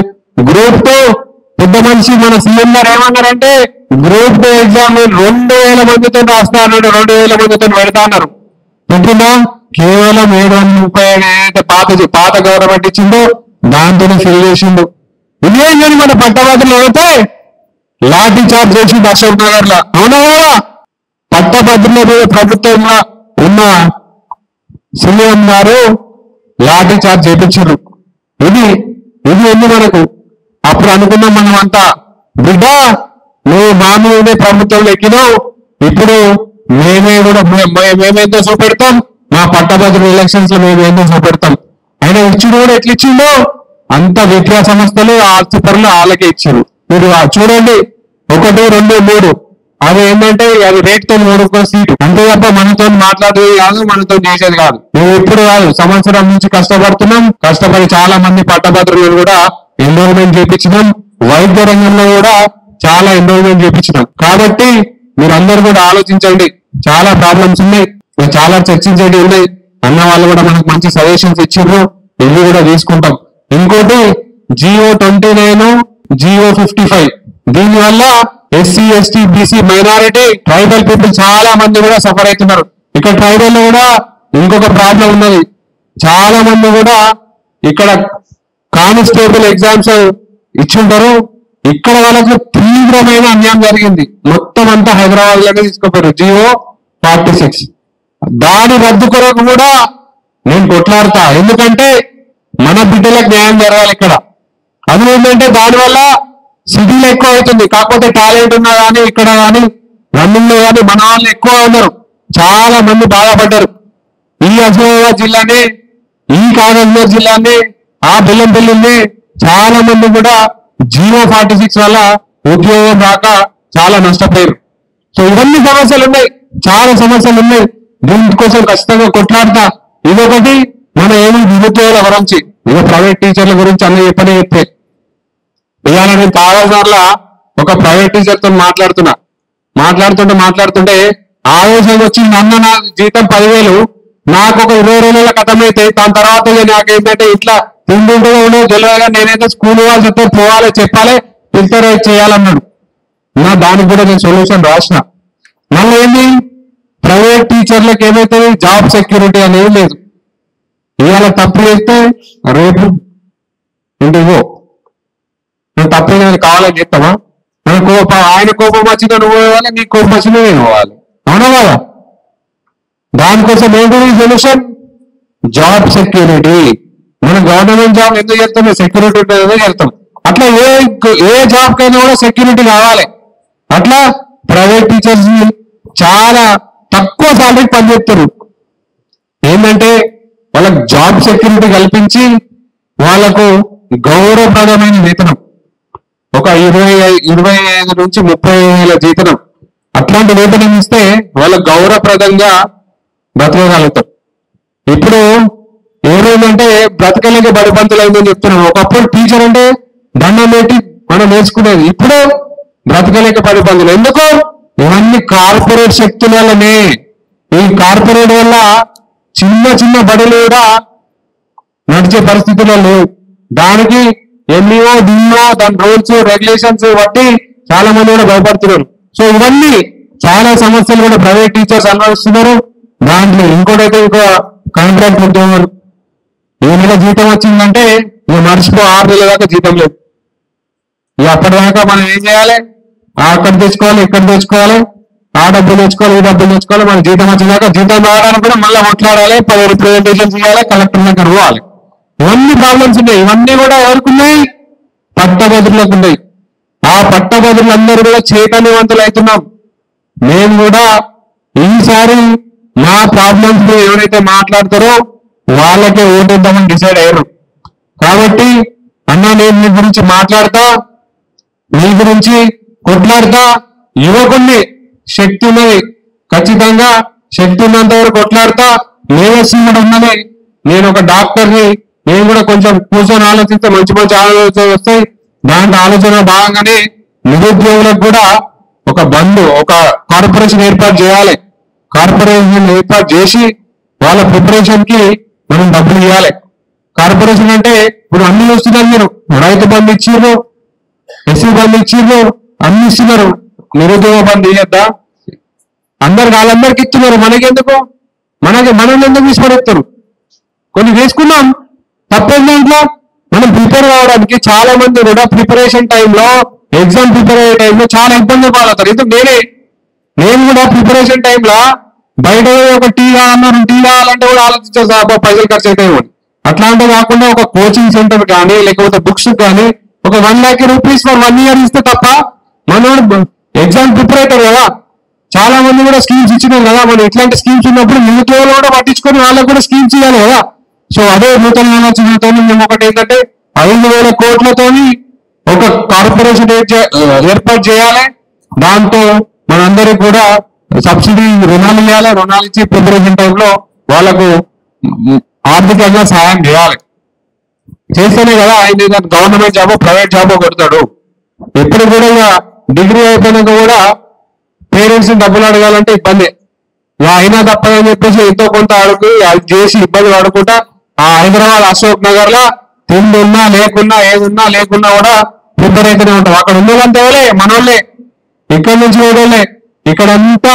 S1: గ్రూప్ 2 పెద్ద మనిషి మన సీఎం గారు ఏమన్నారంటే గ్రూప్ 2 ఎగ్జామ్ 2000 మందితో రాస్తా అన్నాడు, 2000 మందితో పెడతా అన్నారు. పెట్టిందా? కేవలం 737 పాత గవర్నమెంట్ ఇచ్చిందో దాంతోనే ఫిల్ చేసిండు. ఇదేం కానీ మన పట్టభద్రులు అయితే లాఠీ చార్జ్ చేసిండు అశోక్ నగర్ లో. అవునా కదా? పట్టభద్రుల మీద ప్రభుత్వంలో ఉన్న సీఎం గారు లాఠీ చార్జ్ చేయించారు. ఇది ఉంది మనకు. అప్పుడు అనుకున్నాం మనం అంతా, బిడ్డ నువ్వు మా మీదే ప్రభుత్వంలో ఎక్కినావు, ఇప్పుడు మేమేందో చూపెడతాం, మా పట్టభద్రుల ఎలక్షన్స్ లో మేమేందో చూపెడతాం. ఆయన ఇచ్చిండు కూడా ఎట్లా ఇచ్చిండో అంత విద్యా సంస్థలు ఆస్తి పరులు వాళ్ళకే ఇచ్చారు. మీరు చూడండి 1, 2, 3 అది ఏంటంటే అది రేట్తో 3 సీటు అంతే తప్ప మనతో మాట్లాడేది కాదు, మనతో చేసేది కాదు. మేము ఇప్పుడు కాదు, సంవత్సరం నుంచి కష్టపడుతున్నాం. కష్టపడి చాలా మంది పట్టభద్రులను కూడా ఎన్రోల్మెంట్ చేయించినాం. వైద్య రంగంలో కూడా చాలా ఎన్రోల్మెంట్ చేయించినాం. కాబట్టి మీరందరూ కూడా ఆలోచించండి. చాలా ప్రాబ్లమ్స్ ఉన్నాయి, చాలా చర్చించేవి ఉన్నాయి. అన్న వాళ్ళు కూడా మనకు మంచి సజెషన్స్ ఇచ్చిండ్రు, ఇవి కూడా తీసుకుంటాం. ఇంకోటి GO 29, GO 55 దీనివల్ల SC, ST, BC, minority, tribal people చాలా మంది కూడా సఫర్ అవుతున్నారు. ఇక్కడ ట్రైబల్ లో కూడా ఇంకొక ప్రాబ్లం ఉన్నది. చాలా మంది కూడా ఇక్కడ కానిస్టేబుల్ ఎగ్జామ్స్ ఇచ్చింటారు, ఇక్కడ వాళ్ళకు తీవ్రమైన అన్యాయం జరిగింది. మొత్తం అంతా హైదరాబాద్ లోనే తీసుకుపోయారు GO46. దాని రద్దు కొరకు కూడా నేను కొట్లాడతా. ఎందుకంటే మన బిడ్డలకు న్యాయం జరగాలి ఇక్కడ. అది ఏంటంటే దానివల్ల సిటీలో ఎక్కువ అవుతుంది. కాకపోతే టాలెంట్ ఉన్నా కానీ ఇక్కడ కానీ రన్నింగ్ లో కానీ మన వాళ్ళు ఎక్కువ ఉన్నారు. చాలా మంది బాధపడ్డారు. ఈ ఆసిఫాబాద్ జిల్లానే, ఈ కాగజ్నగర్ జిల్లానే, ఆ బెల్లంపల్లినే చాలా మంది కూడా GO46 వల్ల ఉద్యోగం రాక చాలా నష్టపోయారు. సో ఇవన్నీ సమస్యలు ఉన్నాయి, చాలా సమస్యలు ఉన్నాయి. దీనికోసం ఖచ్చితంగా కొట్లాడతా. ఇదొకటి మన ఏమి నిరుద్యోగుల గురించి, ఇక ప్రైవేట్ టీచర్ల గురించి అన్న చెప్తే ఇవాళ నేను కాగజ్నగర్లో ఒక ప్రైవేట్ టీచర్తో మాట్లాడుతుంటే ఆవేశం వచ్చి నన్న నా జీతం 10,000 నాకు ఒక 20 రోజుల కథమైతే దాని తర్వాత నాకేంటంటే ఇట్లా తిండి ఉండదు తెలియదుగా నేనైతే స్కూల్ వాళ్ళు చెప్తే పోవాలి, చెప్పాలి, ఫిల్టర్ చేయాలన్నాడు. దానికి కూడా నేను సొల్యూషన్ రాసిన. మళ్ళీ ఏంటి, ప్రైవేట్ టీచర్లకు ఏమైతే జాబ్ సెక్యూరిటీ అనేది లేదు. ఇవాళ తప్పు చేస్తే రేపు ఇంటివో నువ్వు తప్పు కావాలని చెప్తావా? ఆయన కోపం వచ్చిందో నువ్వు పోవాలి, నీ కోపం వచ్చిందో నేను పోవాలి. అవునా కదా? దానికోసం ఏంటి సొల్యూషన్? Job security. మనం గవర్నమెంట్ జాబ్ ఎందుకు చేస్తాం? సెక్యూరిటీ ఉంటుందో చేస్తాం. అట్లా ఏ జాబ్ కైనా కూడా సెక్యూరిటీ కావాలి. అట్లా ప్రైవేట్ టీచర్స్ చాలా తక్కువ సాలరీకి పనిచేస్తారు. ఏంటంటే వాళ్ళకు జాబ్ సెక్యూరిటీ కల్పించి వాళ్ళకు గౌరవప్రదమైన వేతనం, ఒక 25 నుంచి 30,000 జీతనం, అట్లాంటి వేతనం ఇస్తే వాళ్ళకు గౌరవప్రదంగా బ్రతకగలుగుతాం. ఇప్పుడు ఏమైందంటే బ్రతకలేక బడిపంతులైందని చెప్తున్నాం. ఒకప్పుడు టీచర్ అంటే దండం పెట్టి మనం నేర్చుకునేది, ఇప్పుడు బ్రతకలేక బడిపంతులు. ఎందుకు? ఇవన్నీ కార్పొరేట్ శక్తుల వల్లనే. ఈ కార్పొరేట్ వల్ల చిన్న చిన్న బడులు కూడా నడిచే పరిస్థితుల్లో లేవు. దానికి ఎన్నిఓ దీన్నో దాని రూల్స్ రెగ్యులేషన్స్ బట్టి చాలా మంది కూడా భయపడుతున్నారు. సో ఇవన్నీ చాలా సమస్యలు కూడా ప్రైవేట్ టీచర్స్ అనుభవిస్తున్నారు. దాంట్లో ఇంకోటైతే ఇంకో కాంట్రాక్ట్ ఉద్యోగులు ఏ నెల జీతం వచ్చిందంటే ఇక మర్చిపో 6 నెలల దాకా జీతం లేదు. ఇక అప్పటిదాకా మనం ఏం చేయాలి? అక్కడ తెచ్చుకోవాలి, ఇక్కడ తెచ్చుకోవాలి, ఆ డబ్బులు తెచ్చుకోవాలి, ఈ డబ్బులు తెచ్చుకోవాలి. మన జీతం వచ్చినాక జీతం రావడానికి కూడా మళ్ళీ కొట్లాడాలి, 10 రిప్రజెంటేషన్స్ ఇవ్వాలి, కలెక్టర్ దగ్గర పోవాలి. ఇవన్నీ ప్రాబ్లమ్స్ ఉన్నాయి. ఇవన్నీ కూడా ఎవరికి ఉన్నాయి? పట్టభద్రులకు ఉన్నాయి. ఆ పట్టభద్రులందరూ కూడా చైతన్యవంతులు అవుతున్నాం. మేము కూడా ఈసారి మా ప్రాబ్లమ్స్ ఎవరైతే మాట్లాడతారో వాళ్ళకే ఓటేద్దామని డిసైడ్ అయ్యారు. కాబట్టి అన్న నేను మీ గురించి మాట్లాడతా, మీ గురించి కొట్లాడతా. యువకుల్ని శక్తి ఉన్నది, ఖచ్చితంగా శక్తి ఉన్నంత వరకు కొట్లాడతా. మేధస్సు కూడా ఉన్నది. నేను ఒక డాక్టర్ని, నేను కూడా కొంచెం కూర్చొని ఆలోచిస్తే మంచి మంచి ఆలోచనలు వస్తాయి. దాంట్లో ఆలోచన భాగంగానే నిరుద్యోగులకు కూడా ఒక కార్పొరేషన్ ఏర్పాటు చేయాలి. కార్పొరేషన్ ఏర్పాటు చేసి వాళ్ళ ప్రిపరేషన్ కి మనం డబ్బులు ఇవ్వాలి. కార్పొరేషన్ అంటే ఇప్పుడు అన్ని చూస్తున్నారు మీరు, రైతు బంధు ఇచ్చిర్రు, ఎస్సీ బంధు ఇచ్చిర్రు, అన్ని ఇస్తున్నారు. నిరుద్యోగ బంధు ఇయ్యద్దా? వాళ్ళందరికి ఇస్తున్నారు. మనకెందుకు? మనల్ని ఎందుకు తీసుకురెత్తారు? కొన్ని తీసుకున్నాం, తప్పేం దాంట్లో. మనం ప్రిపేర్ కావడానికి చాలా మంది కూడా ప్రిపరేషన్ టైంలో, ఎగ్జామ్ ప్రిపేర్ అయ్యే టైంలో చాలా ఇబ్బంది పడతారు. ఎందుకు నేను కూడా ప్రిపరేషన్ టైంలో బయట ఒక టీ కావాలంటే కూడా ఆలోచించారు, పైసలు ఖర్చు అవుతాయి. అట్లాంటివి కాకుండా ఒక కోచింగ్ సెంటర్ కానీ లేకపోతే బుక్స్ కానీ ఒక 1 lakh rupees ఫర్ 1 year ఇస్తే తప్ప మనోడు ఎగ్జామ్ ప్రిపేర్ అవుతారు కదా. చాలా మంది కూడా స్కీమ్స్ ఇచ్చినాం కదా. మనం ఇట్లాంటి స్కీమ్స్ ఉన్నప్పుడు నిరుద్యోగులు కూడా పట్టించుకొని వాళ్ళకు కూడా స్కీమ్స్ ఇవ్వాలి కదా. సో అదే నూతన ఆలోచనతో మేము ఒకటి ఏంటంటే 5,000 కోట్లతోని ఒక కార్పొరేషన్ ఏర్పాటు చేయాలి. దాంతో మనందరికి కూడా సబ్సిడీ రుణాలు ఇవ్వాలి. రుణాలు ఇచ్చి ప్రిపరేషన్ టైంలో వాళ్ళకు ఆర్థికంగా సహాయం చేయాలి. చేస్తేనే కదా ఆయన గవర్నమెంట్ జాబో ప్రైవేట్ జాబో కొడతాడు. ఎప్పుడు కూడా డిగ్రీ అయిపోయినాక కూడా పేరెంట్స్ డబ్బులు అడగాలంటే ఇబ్బంది. అయినా తప్పదని చెప్పేసి ఎంతో కొంత అడుగు అది చేసి ఇబ్బంది పడుకుంటా ఆ హైదరాబాద్ అశోక్ నగర్ లో తిండి ఉన్నా లేకున్నా ఏదున్నా లేకున్నా కూడా ప్రిపేర్ అయితేనే ఉంటాం. అక్కడ ఉండేదంటే ఎవరే? మనోళ్ళే. ఇక్కడ నుంచి వేడోళ్ళే. అక్కడంతా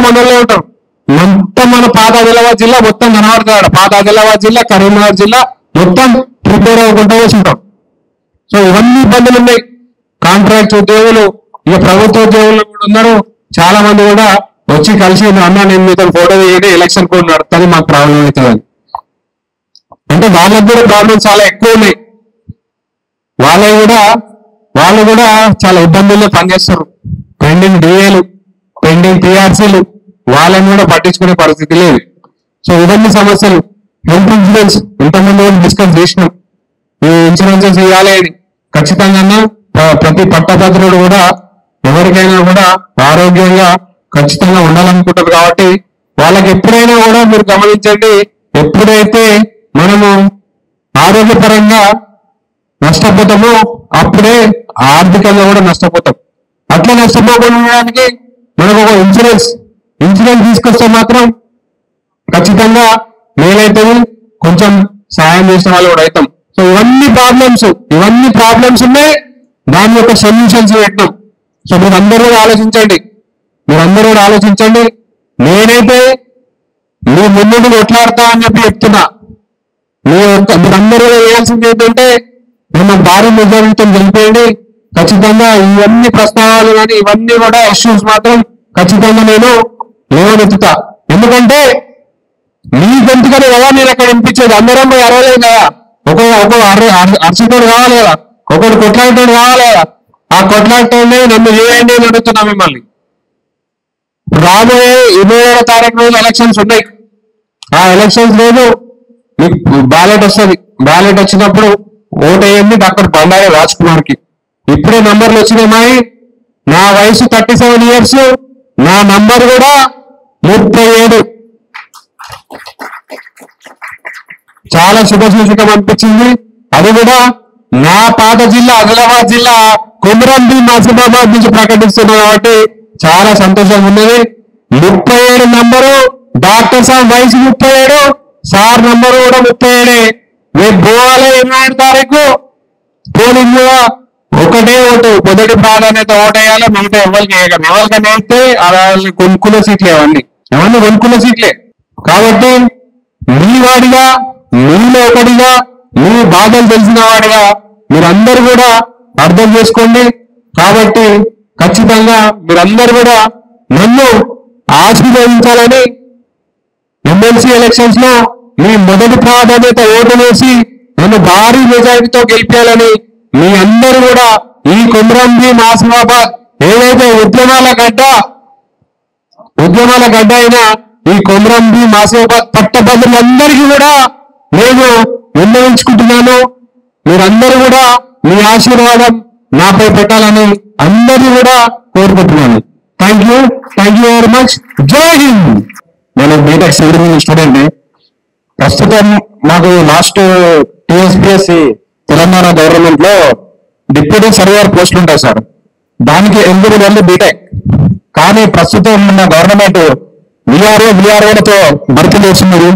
S1: మనోళ్ళే ఉంటాం. మొత్తం మన పాత ఆదిలాబాద్ జిల్లా మొత్తం కనబడతాడు. పాత ఆదిలాబాద్ జిల్లా, కరీంనగర్ జిల్లా మొత్తం ప్రిపేర్ అవ్వకుండా ఉంటాం. సో ఇవన్నీ ఇబ్బందులు ఉన్నాయి. కాంట్రాక్ట్ ఉద్యోగులు, ఇక ప్రభుత్వ ఉద్యోగులు కూడా ఉన్నారు. చాలా మంది కూడా వచ్చి కలిసి అన్న నేను మీతో ఫోటో తీయండి, ఎలక్షన్ కోడ్ నడుస్తుంది, మాకు ప్రాబ్లం అవుతుందని. అంటే వాళ్ళకి కూడా ప్రాబ్లమ్స్ చాలా ఎక్కువ ఉన్నాయి. వాళ్ళు కూడా చాలా ఇబ్బందుల్లో పనిచేస్తారు. పెండింగ్ డిఏలు, పెండింగ్ టీఆర్సీలు, వాళ్ళని కూడా పట్టించుకునే పరిస్థితి లేదు. సో ఇవన్నీ సమస్యలు. హెల్త్ ఇన్సూరెన్స్ ఇంతకుముందు డిస్కస్ చేసినాం. ఈ ఇన్సూరెన్సెస్ ఇవ్వాలి అని ఖచ్చితంగా ప్రతి పట్టభద్రుడు కూడా ఎవరికైనా కూడా ఆరోగ్యంగా ఖచ్చితంగా ఉండాలనుకుంటారు. కాబట్టి వాళ్ళకి ఎప్పుడైనా కూడా మీరు గమనించండి, ఎప్పుడైతే మనము ఆరోగ్యపరంగా నష్టపోతామో అప్పుడే ఆర్థికంగా కూడా నష్టపోతాం. అట్లా నష్టపోకుండా ఉండడానికి మనకు ఒక ఇన్సూరెన్స్ తీసుకొస్తే మాత్రం ఖచ్చితంగా మేలైతుంది, కొంచెం సహాయం చేసిన వాళ్ళు కూడా అవుతాం. సో ఇవన్నీ ప్రాబ్లమ్స్ ఉన్నాయి. దాని యొక్క సొల్యూషన్స్ పెట్టినాం. సో మీరందరూ కూడా ఆలోచించండి. నేనైతే మీ ముందు కొట్లాడతా అని చెప్తున్నా. మీరందరూ వేయాల్సింది ఏంటంటే మేము భారీ మెజారిటీతో గెలిపేయండి. ఖచ్చితంగా ఇవన్నీ ప్రస్తావాలు కానీ ఇవన్నీ కూడా ఇష్యూస్ మాత్రం ఖచ్చితంగా నేను లేవనెత్తుతా. ఎందుకంటే మీ గొంతుకనే కదా నేను అక్కడ వినిపించేది. అందరం అరవలేదు కదా, ఒక అర్చకుడు కావాలి కదా, ఒకడు కొట్లాడేటోడు కావాలి కదా. ఆ కొట్లాడేటోడే నన్ను చేయండి అని అడుగుతున్నా మిమ్మల్ని. రాబోయే 27వ తారీఖు రోజు ఎలక్షన్స్ ఉన్నాయి. ఆ ఎలక్షన్స్ రోజు మీకు బ్యాలెట్ వస్తుంది. బ్యాలెట్ వచ్చినప్పుడు ఓటు వేయండి డాక్టర్ బండారి రాజ్ కుమార్ కి. ఇప్పుడే నంబర్లు వచ్చినాయి. నా వయసు 37 years, నా నంబర్ కూడా 37. చాలా శుభసూచకం అనిపించింది. అది కూడా నా పాత జిల్లా ఆదిలాబాద్ జిల్లా కొమరం భీం ఆసిఫాబాద్ నుంచి ప్రకటిస్తున్నా కాబట్టి చాలా సంతోషంగా ఉన్నది. 37 నంబరు, డాక్టర్ సాబ్ వయసు 37, సార్ నంబరు కూడా 37. రేపు పోవాలి 27వ తారీఖు పోలింగ్ కూడా ఒకటే ఓటు, మొదటి ప్రాధాన్యత ఓటు వేయాలి. మిగతా ఎవరికైనా వేస్తే వాళ్ళని కొనుక్కునే సీట్లే, అవన్నీ కొనుక్కునే సీట్లే. కాబట్టి మీ వాడిగా, మీలో ఒకటిగా, మీ బాధలు తెలిసిన వాడిగా మీరందరూ కూడా అర్థం చేసుకోండి. కాబట్టి ఖచ్చితంగా మీరందరూ కూడా నన్ను ఆశీర్వదించాలని, ఎమ్మెల్సీ ఎలక్షన్స్ లో మీ మొదటి ప్రాధాన్యత ఓటు వేసి నన్ను భారీ మెజారిటీతో గెలిపించాలని మీ అందరూ కూడా ఈ కొమరం భీం ఆసిఫాబాద్ ఏదైతే ఉద్యమాల గడ్డ అయినా ఈ కొమరం భీం ఆసిఫాబాద్ పట్టభద్రులందరికీ కూడా నేను విన్నవించుకుంటున్నాను. మీరందరూ కూడా మీ ఆశీర్వాదం నాపై పెట్టాలని అందరూ కూడా కోరుకుంటున్నాను. Thank you very much. జై హింద్. నేను బీటెక్ సివిల్ ఇంజనీరింగ్ స్టూడెంట్. ప్రస్తుతం మాకు లాస్ట్ టీఎస్పీఎస్సి తెలంగాణ గవర్నమెంట్ లో డిప్యూటీ సర్వేయర్ పోస్టులు ఉంటాయి సార్. దానికి 8 నెలలు బీటెక్. కానీ ప్రస్తుతం ఉన్న గవర్నమెంట్ విఆర్ఓలతో భర్తీ చేస్తున్నారు.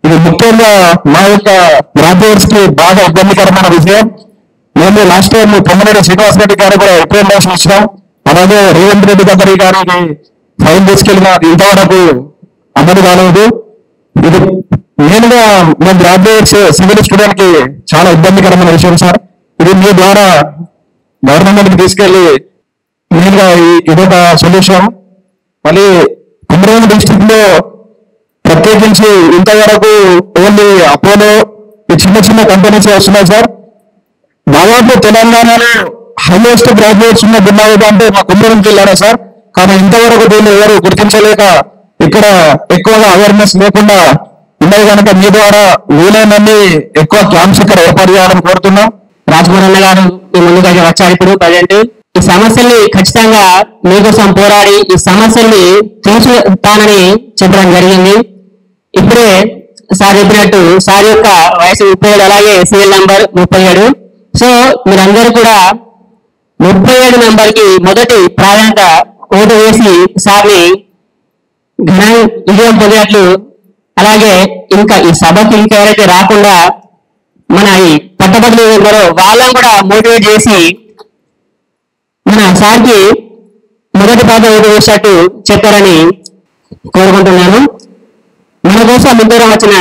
S1: ఇది ముఖ్యంగా మా యొక్క గ్రాడ్యుయేట్స్ కి బాగా ఇబ్బందికరమైన విషయం. మేము లాస్ట్ టైం పొంగలేరు శ్రీనివాస్ రెడ్డి గారు కూడా రిప్రజెంటేషన్ ఇచ్చినాం. అలాగే రేవంత్ రెడ్డి దగ్గర గారికి ఫైల్ తీసుకెళ్ళిన ఇంతవరకు అమలు కాలేదు. ఇది మెయిన్గా మేము గ్రాడ్యుయేట్స్ సివిల్ స్టూడెంట్ కి చాలా ఇబ్బందికరమైన విషయం సార్. ఇది మీ ద్వారా గవర్నమెంట్ కి తీసుకెళ్లి మెయిన్గా ఇదొక సొల్యూషన్. మళ్ళీ కుమ్రేని డిస్ట్రిక్ట్ లో ప్రత్యేకించి ఇంతవరకు ఓన్లీ అపోలో ఈ చిన్న కంపెనీస్ వస్తున్నాయి సార్. దాదాపు తెలంగాణలో హైయెస్ట్ గ్రాడ్యుయేట్స్ ఉన్న జిల్లా అంటే మా కుమ్రేం జిల్లానే సార్. కానీ ఇంతవరకు దీన్ని ఎవరు గుర్తించలేక ఇక్కడ ఎక్కువగా అవేర్నెస్ లేకుండా ఉన్నాయి. కనుక మీ ద్వారా వీలైనన్ని ఎక్కువ క్యాంప్స్ ఇక్కడ ఏర్పాటు చేయాలని కోరుతున్నాం.
S2: రాజమోహన్ గారు మీ ముందుగా వచ్చారు. ఇప్పుడు ప్రజెంట్ ఈ సమస్యల్ని ఖచ్చితంగా మీకోసం పోరాడి ఈ సమస్యల్ని తీర్చుతానని చెప్పడం జరిగింది. ఇప్పుడే సార్ చెప్పినట్టు సార్ యొక్క వయసు 37, అలాగే సీరియల్ నంబర్ 37. సో మీరందరూ కూడా 37 నంబర్ కి మొదటి ప్రాధాన్యత ఓటు వేసి సార్ని ఘన విజయం పొందినట్లు, అలాగే ఇంకా ఈ సభకి ఇంకా ఎవరైతే రాకుండా మన ఈ పట్టభద్రులు ఉన్నారో వాళ్ళని కూడా మోటివేట్ చేసి మన సార్కి మొదటి ప్రాధాన్యత ఓటు వేసినట్టు చెప్పారని కోరుకుంటున్నాను. మన కోసం ముందర వచ్చిన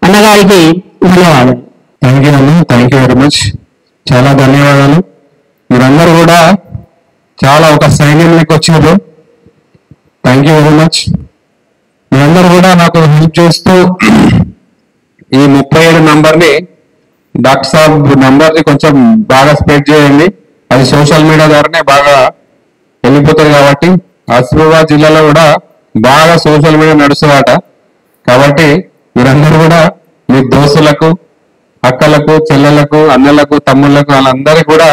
S2: అన్నగారికి ధన్యవాదాలు.
S1: Thank you very much. చాలా ధన్యవాదాలు. మీరందరూ కూడా చాలా ఒక సైన్యంలోకి వచ్చారు. Thank you very much. మీరందరూ కూడా నాకు హెల్ప్ చేస్తూ ఈ 37 నంబర్ని డాక్టర్ సాబ్ నంబర్ని కొంచెం బాగా స్ప్రెడ్ చేయండి. అది సోషల్ మీడియా ద్వారానే బాగా వెళ్ళిపోతుంది కాబట్టి ఆసిఫాబాద్ జిల్లాలో కూడా బాగా సోషల్ మీడియా నడుస్తుందట. కాబట్టి మీరందరూ కూడా మీ దోస్తులకు, అక్కలకు, చెల్లెలకు, అన్నలకు, తమ్ముళ్లకు వాళ్ళందరికీ కూడా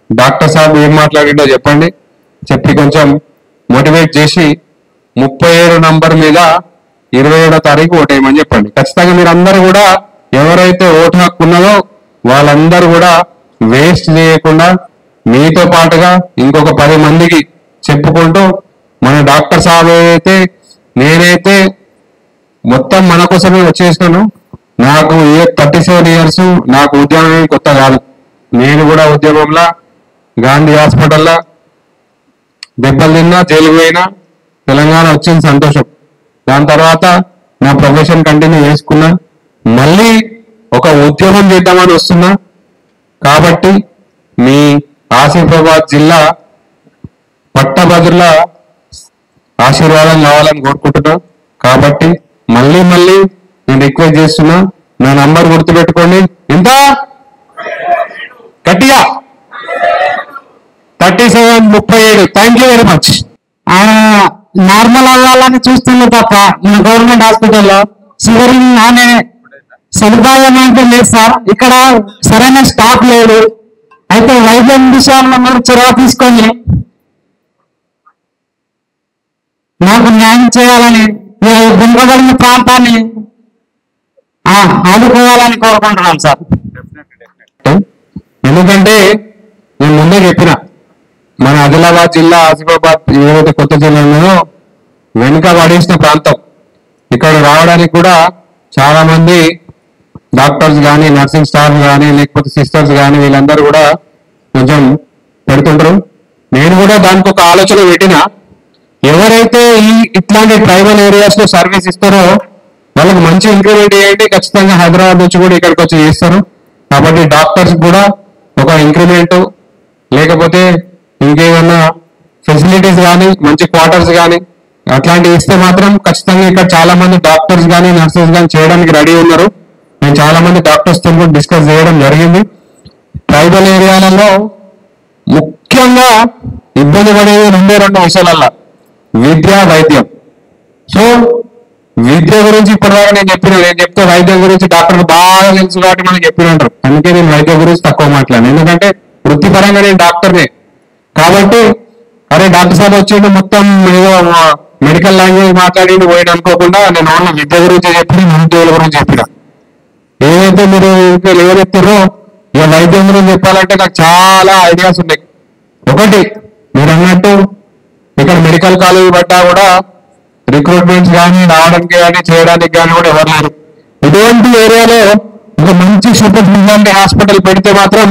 S1: డాక్టర్ సాబ్ ఏం మాట్లాడిండో చెప్పండి. చెప్పి కొంచెం మోటివేట్ చేసి 37 నంబర్ మీద 27వ తారీఖు ఓటేయమని చెప్పండి. ఖచ్చితంగా మీరందరూ కూడా ఎవరైతే ఓటు హక్కు ఉన్నదో వాళ్ళందరూ కూడా వేస్ట్ చేయకుండా మీతో పాటుగా ఇంకొక 10 మందికి చెప్పుకుంటూ మన డాక్టర్ సాబ్ ఏదైతే నేనైతే మొత్తం మన కోసమే వచ్చేసినాను. నాకు 37 ఇయర్స్, నాకు ఉద్యమం కొత్త కాదు. నేను కూడా ఉద్యమంలో గాంధీ హాస్పిటల్లో దెబ్బలు తిన్నా, జైలుకు పోయినా, తెలంగాణ వచ్చింది సంతోషం. దాని తర్వాత నా ప్రొఫెషన్ కంటిన్యూ చేసుకున్నా, మళ్ళీ ఒక ఉద్యమం చేద్దామని వస్తున్నా. కాబట్టి మీ ఆసిఫాబాద్ జిల్లా పట్టభద్రుల ఆశీర్వాదం కావాలని కోరుకుంటున్నా. కాబట్టి మళ్ళీ నేను రిక్వెస్ట్ చేస్తున్నా, నా నంబర్ గుర్తుపెట్టుకోండి. ఎంత గట్టిగా 3737. Thank you very much.
S2: Normal అవ్వాలని చూస్తుంది తప్ప మన గవర్నమెంట్ హాస్పిటల్లో సిజరింగ్ అనే సదుపాయం అంటే లేదు సార్. ఇక్కడ సరైన స్టాఫ్ లేదు. అయితే వైద్యం విషయాల్లో మీరు చొరవ తీసుకొని నాకు న్యాయం చేయాలని, వెనుకబడిన ప్రాంతాన్ని ఆదుకోవాలని కోరుకుంటున్నాను సార్.
S1: ఎందుకంటే నేను ముందే చెప్పిన, మన ఆదిలాబాద్ జిల్లా, ఆసిఫాబాద్ ఏదైతే కొత్త జిల్లా ఉన్నదో వెనుక పడేసిన ప్రాంతం. ఇక్కడ రావడానికి కూడా చాలా మంది డాక్టర్స్ కానీ, నర్సింగ్ స్టాఫ్ కానీ, లేకపోతే సిస్టర్స్ కానీ వీళ్ళందరూ కూడా కొంచెం పెడుతుంటారు. నేను కూడా దానికి ఒక ఆలోచన పెట్టిన, ఎవరైతే ఇట్లాంటి ట్రైబల్ ఏరియాస్ లో సర్వీస్ ఇస్తారో వాళ్ళకి మంచి ఇంక్రిమెంట్ చేయండి. ఖచ్చితంగా హైదరాబాద్ నుంచి కూడా ఇక్కడికి వచ్చి చేస్తారు. కాబట్టి డాక్టర్స్ కూడా ఒక ఇంక్రిమెంట్, లేకపోతే ఇంకేమన్నా ఫెసిలిటీస్ కానీ, మంచి క్వార్టర్స్ కానీ అట్లాంటివి ఇస్తే మాత్రం ఖచ్చితంగా ఇక్కడ చాలా మంది డాక్టర్స్ కానీ, నర్సెస్ కానీ చేయడానికి రెడీ ఉన్నారు. నేను చాలా మంది డాక్టర్స్ తో కూడా డిస్కస్ చేయడం జరిగింది. ట్రైబల్ ఏరియాలలో ముఖ్యంగా ఇబ్బంది పడేది రెండు విషయాలల్లో, విద్య, వైద్యం. సో విద్య గురించి ఇప్పటిదాకా నేను చెప్తే వైద్యం గురించి డాక్టర్ బాగా తెలుసు కాబట్టి మనం చెప్పినంటారు. అందుకే నేను వైద్యం గురించి తక్కువ మాట్లాడాను. ఎందుకంటే వృత్తిపరంగా నేను డాక్టర్నే కాబట్టి, అరే డాక్టర్ సాబ్ వచ్చిండు మొత్తం ఏదో మెడికల్ లాంగ్వేజ్ మాట్లాడి పోయిన అనుకోకుండా నేను ఓన్లీ విద్య గురించి చెప్పిన, నిరుద్యోగుల గురించి చెప్పిన. ఏదైతే మీరు ఏదెత్తారో ఇక వైద్యం గురించి చెప్పాలంటే నాకు చాలా ఐడియాస్ ఉన్నాయి. ఒకటి, మీరు అన్నట్టు ఇక్కడ మెడికల్ కాలేజ్ పడ్డా కూడా రిక్రూట్మెంట్స్ కానీ రావడానికి కానీ చేయడానికి కానీ కూడా ఎవరు లేరు. ఇటువంటి ఏరియాలో ఒక మంచి సూపర్ స్పెషాలిటీ హాస్పిటల్ పెడితే మాత్రం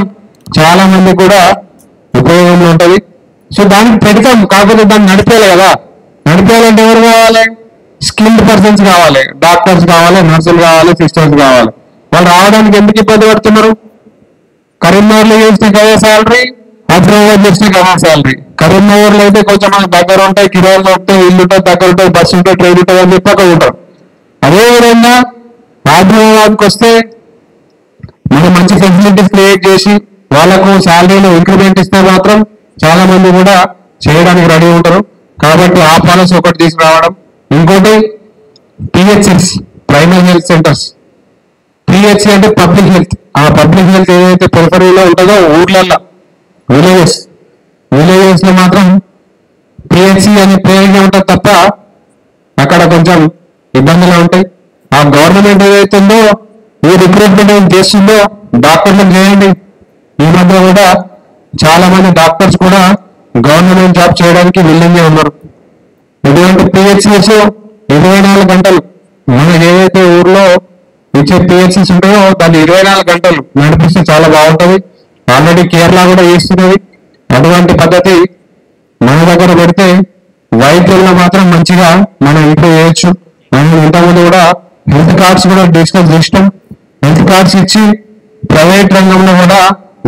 S1: చాలా మంది కూడా ఉపయోగంలో ఉంటుంది. సో దానికి పెడతాం, కాకపోతే దాన్ని నడిపేయాలి కదా. నడిపేయాలంటే ఎవరు కావాలి? స్కిల్డ్ పర్సన్స్ కావాలి, డాక్టర్స్ కావాలి, నర్సులు కావాలి, సిస్టర్స్ కావాలి. వాళ్ళు రావడానికి ఎందుకు ఇబ్బంది పడుతున్నారు? కరీంనగర్లో చేసిన అదే శాలరీ, హైదరాబాద్ చేసిన అదే శాలరీ. కరీంనగర్లో అయితే కొంచెం మనకు దగ్గర ఉంటాయి, కిరాయిలు దొరుకుతాయి, ఇల్లు ఉంటుంది, దగ్గర ఉంటుంది, బస్సు ఉంటుంది, ట్రైన్ ఉంటుంది అని చెప్పి అక్కడ ఉంటారు. అదేవిధంగా హైదరాబాద్కి వస్తే మనం మంచి ఫెసిలిటీస్ క్రియేట్ చేసి వాళ్ళకు శాలరీలో ఇంక్రిమెంట్ ఇస్తే మాత్రం చాలా మంది కూడా చేయడానికి రెడీ ఉంటారు. కాబట్టి ఆ పాలసీ ఒకటి తీసుకురావడం. ఇంకోటి PHCs, primary health centres. PHC అంటే పబ్లిక్ హెల్త్. ఆ పబ్లిక్ హెల్త్ ఏదైతే ప్రిఫరీలో ఉంటుందో ఊర్లలో, విలేజెస్ లో మాత్రం పిహెచ్సి అనే పేరుగా ఉంటుంది తప్ప అక్కడ కొంచెం ఇబ్బందులు ఉంటాయి. ఆ గవర్నమెంట్ ఏదైతే ఉందో ఈ రిక్రూట్మెంట్ ఏం చేస్తుందో డాక్టర్లకు చేయండి. ఈ మధ్య కూడా చాలా మంది డాక్టర్స్ కూడా గవర్నమెంట్ జాబ్ చేయడానికి విల్లింగ్ ఉన్నారు. ఇటువంటి పిహెచ్సిస్ 24 గంటలు మనకి ఏదైతే ఊర్లో ఇచ్చే పిహెచ్సిస్ ఉంటాయో దాన్ని 24 గంటలు నడిపిస్తే చాలా బాగుంటుంది. ఆల్రెడీ కేరళ కూడా చేస్తున్నది. అటువంటి పద్ధతి మన దగ్గర పెడితే వైద్యుల్లో మాత్రం మంచిగా మనం ఇంప్రూవ్ చేయొచ్చు. మనం ఇంతకుముందు కూడా హెల్త్ కార్డ్స్ కూడా డిస్కస్ చేసినాం. హెల్త్ కార్డ్స్ ఇచ్చి ప్రైవేట్ రంగంలో కూడా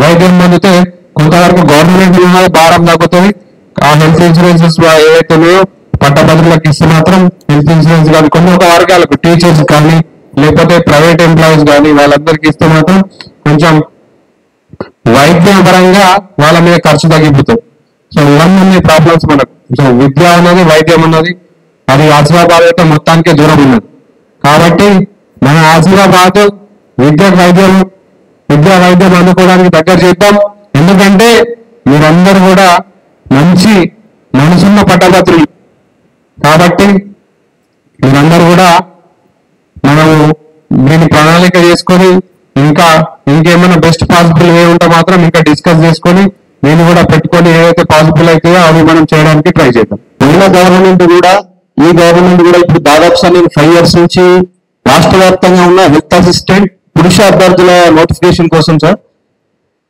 S1: వైద్యం పొందితే కొంతవరకు గవర్నమెంట్ మీద భారం తగ్గుతుంది. ఆ హెల్త్ ఇన్సూరెన్సెస్ ఏవైతే ఉన్నాయో పట్టభద్రులకు ఇస్తే మాత్రం హెల్త్ ఇన్సూరెన్స్ కానీ కొన్ని ఒక వర్గాలకు టీచర్స్ కానీ లేకపోతే ప్రైవేట్ ఎంప్లాయీస్ కానీ వాళ్ళందరికీ ఇస్తే మాత్రం కొంచెం వైద్యం పరంగా వాళ్ళ మీద ఖర్చు తగ్గిపోతుంది. సో ఇవన్నీ ప్రాబ్లమ్స్ మనకు. సో విద్య ఉన్నది, వైద్యం ఉన్నది, అది ఆసిఫాబాద్ అయితే మొత్తానికే దూరం ఉన్నది. కాబట్టి మన ఆసిఫాబాద్ విద్యా వైద్యం అందుకోవడానికి దగ్గర చేద్దాం. ఎందుకంటే మీరందరూ కూడా మంచి మనసున్న పట్టభద్రులు కాబట్టి మీరందరూ కూడా మనము దీన్ని ప్రణాళిక చేసుకొని ఇంకేమైనా బెస్ట్ పాసిబుల్ ఏ ఉంటే మాత్రం ఇంకా డిస్కస్ చేసుకొని నేను కూడా పెట్టుకొని ఏవైతే పాసిబుల్ అవుతాయో అవి మనం చేయడానికి ట్రై చేద్దాం.
S3: ఈ గవర్నమెంట్ కూడా ఇప్పుడు దాదాపు సార్ నేను 5 years నుంచి రాష్ట్ర వ్యాప్తంగా ఉన్న హెల్త్ అసిస్టెంట్ పురుష అభ్యర్థుల నోటిఫికేషన్ కోసం సార్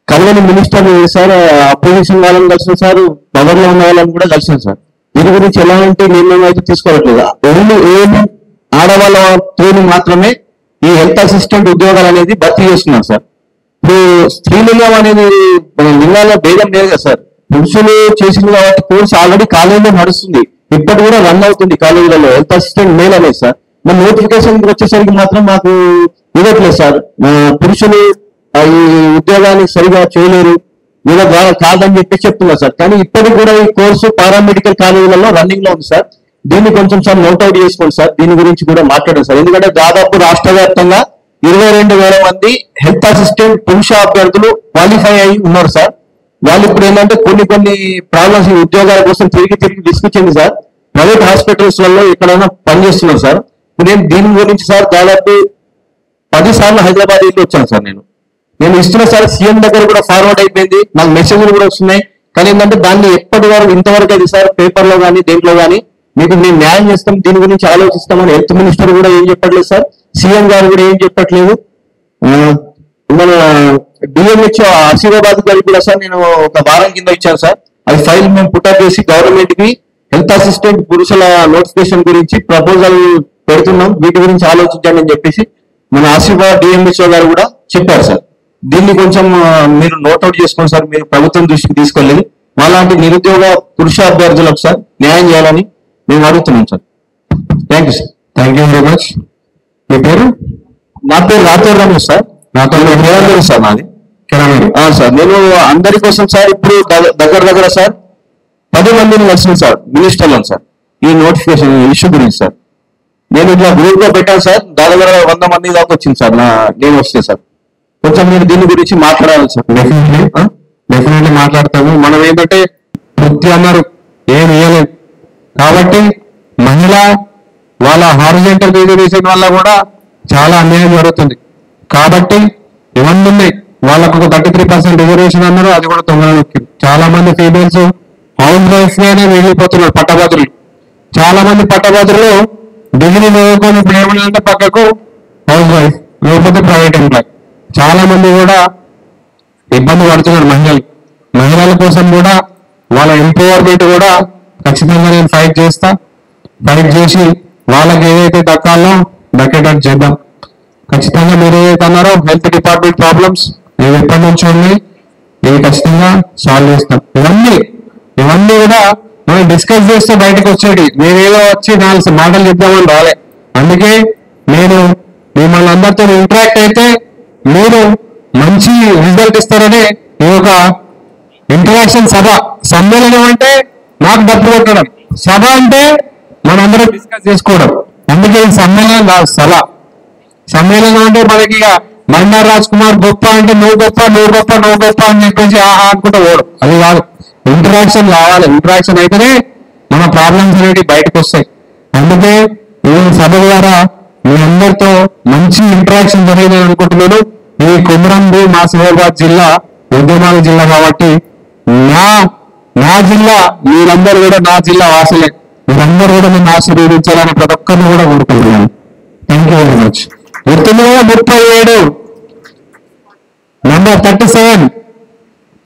S3: కలవని మినిస్టర్ సార్ అపోజిషన్ వాళ్ళని కలిసిన సార్, పవర్ లో ఉన్న వాళ్ళని కూడా కలిసాను సార్. దీని గురించి ఎలాంటి నిర్ణయం అయితే తీసుకోవట్లేదు. ఓన్లీ ఆడవాళ్ళ తోని మాత్రమే ఈ హెల్త్ అసిస్టెంట్ ఉద్యోగాలు అనేది భర్తీ చేస్తున్నారు సార్. ఇప్పుడు స్త్రీలింగం అనేది లింగాల భేదం లేదు కదా సార్. పురుషులు చేసిన కాబట్టి కోర్స్ ఆల్రెడీ కాలేజీలో నడుస్తుంది, ఇప్పటి కూడా రన్ అవుతుంది కాలేజీలలో హెల్త్ అసిస్టెంట్ మేల్ అనేది సార్. మన నోటిఫికేషన్ వచ్చేసరికి మాత్రం మాకు ఇవ్వట్లేదు సార్. పురుషులు ఈ ఉద్యోగాన్ని సరిగా చేయలేరు, ఇలా కాదని చెప్పి చెప్తున్నారు సార్. కానీ ఇప్పటికి కూడా ఈ కోర్సు పారామెడికల్ కాలేజీలలో రన్నింగ్ లో ఉంది సార్. దీన్ని కొంచెం సార్ నోట్అవుట్ చేసుకోండి సార్. దీని గురించి కూడా మాట్లాడండి సార్. ఎందుకంటే దాదాపు రాష్ట్ర వ్యాప్తంగా 22,000 మంది హెల్త్ అసిస్టెంట్ పురుష అభ్యర్థులు క్వాలిఫై అయి ఉన్నారు సార్. వాళ్ళు ఇప్పుడు ఏంటంటే కొన్ని ప్రాబ్లమ్స్ ఉద్యోగాల కోసం తిరిగి తీసుకొచ్చింది సార్. ప్రైవేట్ హాస్పిటల్స్ వల్ల ఎక్కడైనా పనిచేస్తున్నారు సార్. ఇప్పుడు నేను దీని గురించి సార్ దాదాపు 10 సార్లు హైదరాబాద్ వెళ్ళి వచ్చాను సార్. నేను ఇస్తున్న సార్ సీఎం దగ్గర కూడా ఫార్వర్డ్ అయిపోయింది, నాకు మెసేజ్లు కూడా వస్తున్నాయి. కానీ ఏంటంటే దాన్ని ఇంతవరకు అది సార్ పేపర్లో కానీ దేంట్లో కానీ మీకు మేము న్యాయం చేస్తాం, దీని గురించి ఆలోచిస్తామని హెల్త్ మినిస్టర్ కూడా ఏం చెప్పట్లేదు సార్. సీఎం గారు కూడా ఏం చెప్పట్లేదు. మన డిఎంహెచ్ఓ ఆసిఫాబాద్ గారికి కూడా సార్ నేను ఒక వారం కింద ఇచ్చాను సార్. అది ఫైల్ మేము పుట్అప్ చేసి గవర్నమెంట్ కి హెల్త్ అసిస్టెంట్ పురుషుల నోటిఫికేషన్ గురించి ప్రపోజల్ పెడుతున్నాం, వీటి గురించి ఆలోచించండి అని చెప్పేసి మన ఆసిఫాబాద్ డిఎంహెచ్ఓ గారు కూడా చెప్పారు సార్. దీన్ని కొంచెం మీరు నోట్అవుట్ చేసుకోండి సార్. మీరు ప్రభుత్వం దృష్టికి తీసుకెళ్ళి అలాంటి నిరుద్యోగ పురుష అభ్యర్థులకు సార్ న్యాయం చేయాలని మేము అడుగుతున్నాం sir. Thank you sir.
S1: Thank you very much. మీ పేరు?
S3: నా పేరు రాథోర్ రమేష్ సార్.
S1: నాతో సార్ నాది కిరణ్
S3: సార్. నేను అందరి కోసం సార్ ఇప్పుడు దగ్గర సార్ 10 మందిని కలిసిన సార్ మినిస్టర్లను సార్ ఈ నోటిఫికేషన్ ఇష్యూ గురించి సార్. నేను ఇట్లా గ్రూప్ లో పెట్టాను సార్. దగ్గర 100 మంది దాకా వచ్చింది సార్ నేను వస్తే సార్. కొంచెం మీరు దీని గురించి మాట్లాడాలి సార్.
S1: డెఫినెట్లీ మాట్లాడతాము. మనం ఏంటంటే వృత్తి అన్నారు ఏం ఇవ్వలేదు కాబట్టి మహిళ వాళ్ళ హారిజెంటల్ రిజర్వేషన్ వల్ల కూడా చాలా అన్యాయం జరుగుతుంది. కాబట్టి ఇవన్నీ ఉన్నాయి. వాళ్ళకు ఒక 33% రిజర్వేషన్ అన్నారు, అది కూడా తొందరగా నొక్కింది. చాలా మంది ఫీమేల్స్ హౌస్ వైఫ్ గానే వెళ్ళిపోతున్నారు పట్టభద్రులు. చాలా మంది పట్టభద్రులు డిగ్రీ చదువుకొని ఇప్పుడు ఏమంటే పక్కకు హౌస్ వైఫ్ లేకపోతే ప్రైవేట్ ఎంప్లాయ్. చాలా మంది కూడా ఇబ్బంది పడుతున్నారు మహిళల కోసం కూడా వాళ్ళ ఎంపవర్మెంట్ కూడా ఖచ్చితంగా నేను ఫైట్ చేసి వాళ్ళకి ఏదైతే దక్కాలో దక్కేటట్టు చేద్దాం. ఖచ్చితంగా మీరు ఏదైతే అన్నారో హెల్త్ డిపార్ట్మెంట్ ప్రాబ్లమ్స్ ఇవి ఎప్పటి నుంచి ఉన్నాయి, ఇవి ఖచ్చితంగా సాల్వ్ చేస్తాం. ఇవన్నీ కూడా మనం డిస్కస్ చేస్తే బయటకు వచ్చేది. నేనేదో వచ్చి 4 మాటలు చెప్దామని రాలే. అందుకే నేను మిమ్మల్ని అందరితో ఇంటరాక్ట్ అయితే మీరు మంచి రిజల్ట్ ఇస్తారని ఈ ఒక ఇంటరాక్షన్ సమ్మేళనం అంటే నాకు డబ్బు కొట్టడం, సభ అంటే మనందరం డిస్కస్ చేసుకోవడం. అందుకే ఈ సమ్మేళనం సమ్మేళనం అంటే మనకి బండారు రాజ్ కుమార్ గొప్ప అంటే నువ్వు గొప్ప అని చెప్పేసి అనుకుంటూ పోవడం అది కాదు. ఇంటరాక్షన్ కావాలి. ఇంటరాక్షన్ అయితేనే మన ప్రాబ్లమ్స్ అనేవి బయటకు వస్తాయి. అందుకే ఈ సభ ద్వారా మీ అందరితో మంచి ఇంటరాక్షన్ జరిగిందని అనుకుంటున్నాను. ఈ కొమరంభీం ఆసిఫాబాద్ జిల్లా ఉద్యమాల జిల్లా కాబట్టి నా జిల్లా మీరందరూ కూడా నా జిల్లా వాసులే. మీరందరూ కూడా నన్ను ఆశీర్వదించాలని ప్రతి ఒక్కరిని కూడా కోరుకుంటున్నాను. Thank you very much. 37 number 37